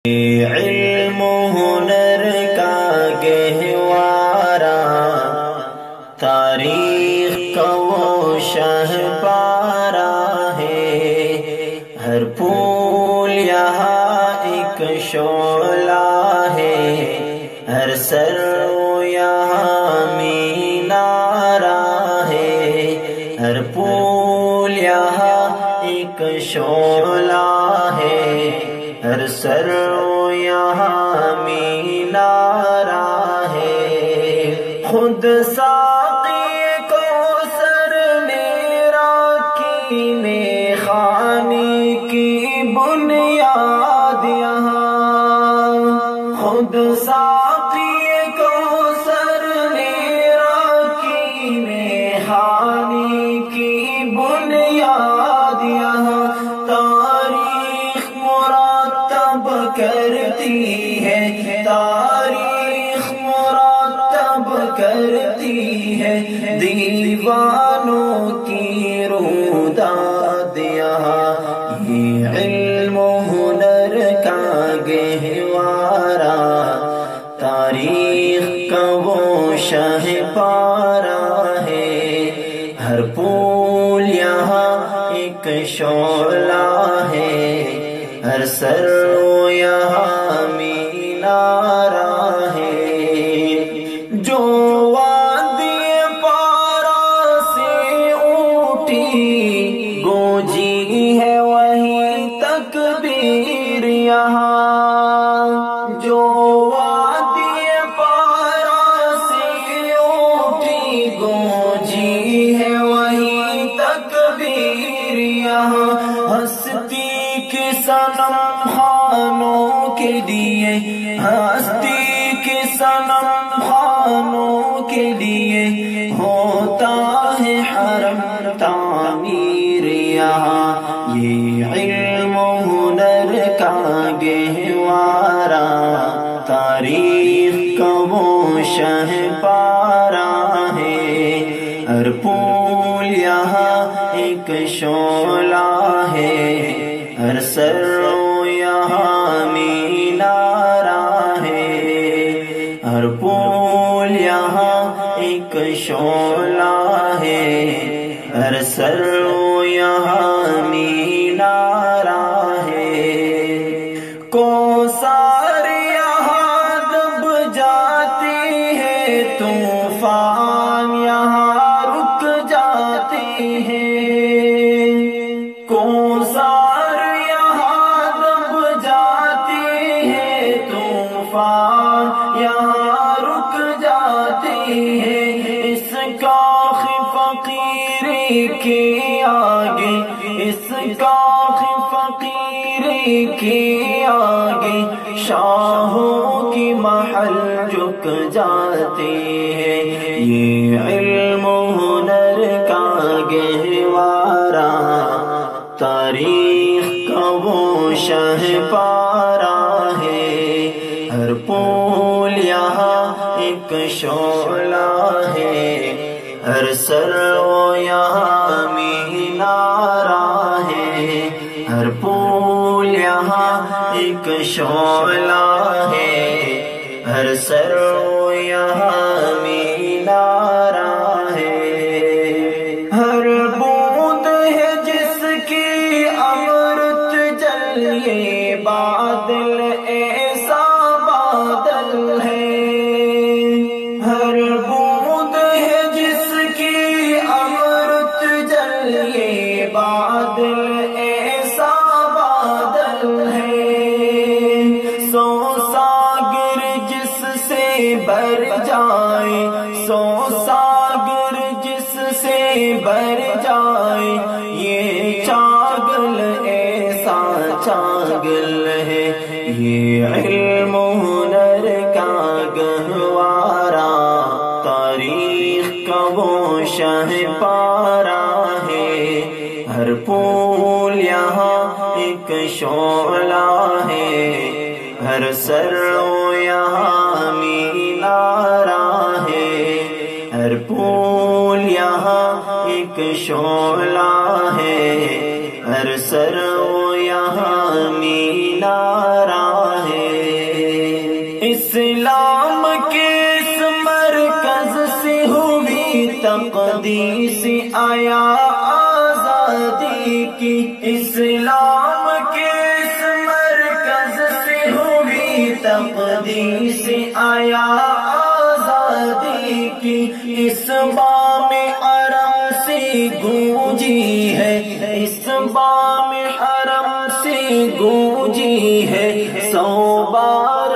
علم و ہنر کا گہوارہ، تاریخ کا وہ شہپارہ ہے۔ ہر پھول یہاں ایک شعلہ ہے، ہر سرو یہاں مینارہ ہے۔ ہر پھول یہاں ایک شعلہ ہے، ہر سرو یہاں مینارہ ہے۔ خود ساقی کوثر میرا کینے خانے کی بنیاد یہاں، خود ساقی کوثر میرا کینے خانے کی بنیاد یہاں۔ تاریخ مرتب کرتی ہے، تاریخ مرتب کرتی ہے، دیوانوں کی روداد یہاں۔ یہ علم و ہنر کا گہوارہ، تاریخ کا وہ شہپارہ ہے۔ ہر پھول یہاں ایک شعلہ ہے، ہر سرو یہاں مینارہ ہے۔ جو وادی پارا سے اونٹی گونجی ہے وہی تکبیر یہاں، جو وادی پارا سے اونٹی گونجی ہے وہی تکبیر یہاں۔ ہستی کے صنم خوانوں کے لیے، ہستی کے صنم خوانوں کے لیے ہوتا ہے حرم تعمیر یہاں۔ یہ علم و ہنر کا گہوارہ، تاریخ کا وہ شہپارہ ہے۔ ہر پھول یہاں ایک شعلہ ہے، ہر سرو یہاں مینارہ ہے۔ ہر پھول یہاں ایک شعلہ ہے، ہر سرو یہاں مینارہ ہے۔ کوثر یہاں دب جاتی ہے، طوفان یہاں رک جاتے ہیں۔ کوثر یہاں دب جاتی ہے، طوفان یہاں رک جاتے ہیں۔ اس کاخ فقیری کے آگے، اس کاخ فقیری کے آگے شاہوں کی محل جھک جاتے ہیں۔ یہ علم و ہنر کا گہوارہ، تاریخ کا وہ شہپارہ ہے۔ ہر پھول یہاں ایک شعلہ ہے، ہر سرو یہاں مینارہ ہے۔ ہر پھول یہاں ایک شعلہ ہے، ہر سرو یہاں مینارہ ہے۔ ہر بوند ہے جس کی امرت جلیے بادل ایسا بادل ہے۔ ہر بوند ہے جس کی امرت جلیے بادل ایسا بادل ہے۔ سو ساگر جس سے بر جائے، سو ساگر جس سے بر جائے، یہ چاگل ایسا چاگل ہے۔ یہ علم و ہنر کا گہوارہ، تاریخ کا وہ شہپارہ ہے۔ ہر پھول یہاں ایک شعلہ ہے، ہر سرو یہاں مینارہ ہے۔ ہر پھول یہاں ایک شعلہ ہے، ہر سرو یہاں مینارہ ہے۔ اسلام کے اس مرکز سے ہوئی تقدیس، آیا آزادی کی۔ اسلام کے اس مرکز سے ہوئی تقدیس، آیا آزادی کی۔ اس بام حرم سے گونجی ہے، اس بام حرم سے گونجی ہے 100 بار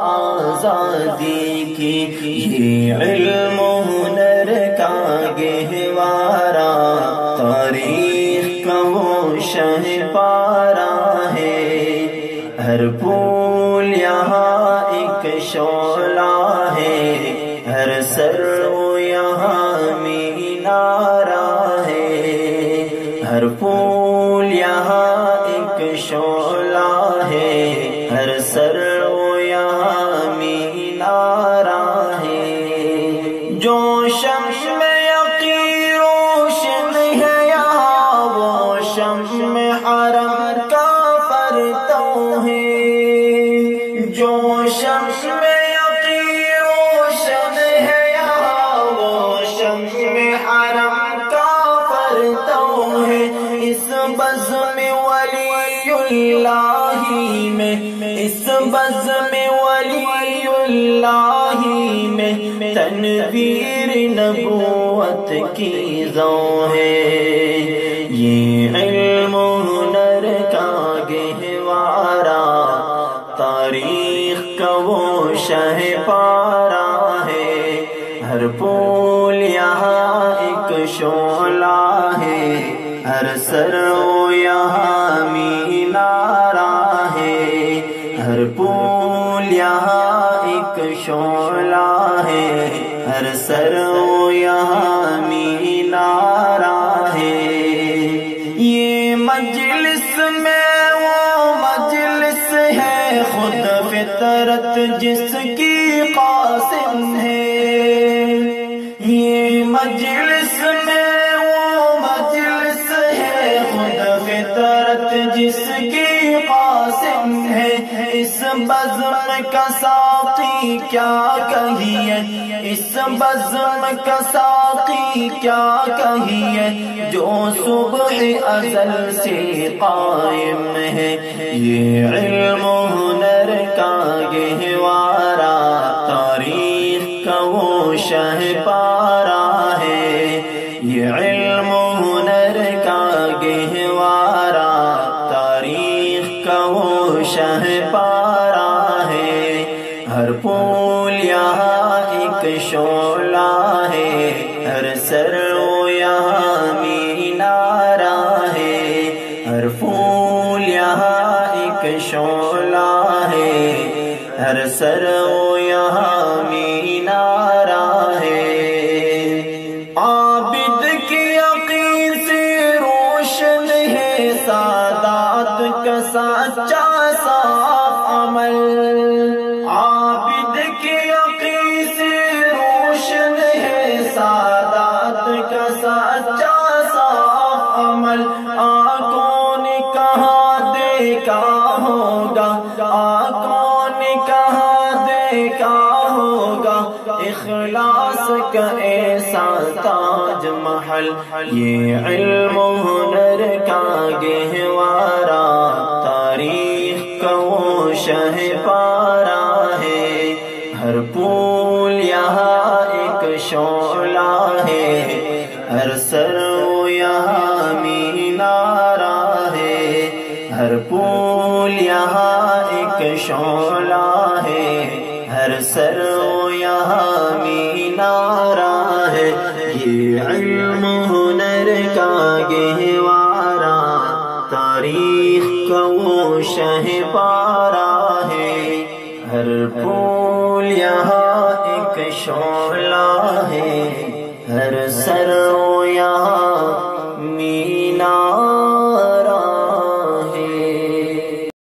آزادی کی۔ یہ علم و ہنر کا گہوارہ، تاریخ کا وہ شہپارہ ہے۔ ہر پھول یہاں ایک شعلہ ہے، ہر سر یہاں مینارہ ہے۔ ہر پھول یہاں ایک شعلہ ہے، ہر سر یہاں مینارہ ہے۔ جو شمع یقین روشن ہے یہاں، وہ شمع حرم کا پرتو ہے۔ جو شمع یقین روشن ہے یہاں، وہ شمع حرم کا پرتو ہے۔ اس بزم ولی اللہ میں، اس بزم ولی اللہ میں تنویر نبوت کی ضو ہے۔ یہ علم و ہنر کا گہوارہ، تاریخ کا وہ شہپارہ ہے۔ ہر پھول یہاں ایک شعلہ ہے، ہر سر یہاں مینارہ ہے۔ ہر پھول یہاں ایک شعلہ ہے، ہر سر یہاں مینارہ ہے۔ یہ مجلس میں وہ مجلس ہے، خود فطرت جس کی قاسم ہے۔ یہ مجلس میں وہ مجلس ہے، خود فطرت جس کی قاسم ہے۔ اس بزم کا ساقی کیا کہیے، اس بزم کا ساقی کیا کہیے، جو صبح ازل سے قائم ہے۔ یہ علم و ہنر کا گہوارہ، تاریخ کا وہ شہپارہ ہے۔ یہ علم و ہنر کا گہوارہ، تاریخ کا وہ شہپارہ ہے۔ ہر پھول یہاں ایک شعلہ ہے، ہر سر یہاں مینارہ ہے۔ ہر پھول یہاں ایک شعلہ ہے، ہر سر یہاں مینارہ ہے۔ عابد کی یقین سے روشن ہے سعادت کا سچا صاف عمل۔ عابد کی یقین سے روشن ہے سعادت کا سچا صاف عمل۔ آنکھوں نے کہاں دیکھا ہوگا، آنکھوں نے کہاں دیکھا ہوگا اخلاص کا ایسا تاج محل۔ یہ علم و ہنر کا گہوارہ، تاریخ کا وہ شہپارہ ہے۔ ہر پھول یہاں ایک شعلہ ہے، ہر سر یہاں مینارہ ہے۔ ہر پھول یہاں ایک شعلہ ہے، ہر سر یہاں مینارہ ہے۔ یہ علم و ہنر کا گہوارہ، تاریخ کا وہ شہپارہ ہے۔ ہر پھول یہاں ایک شعلہ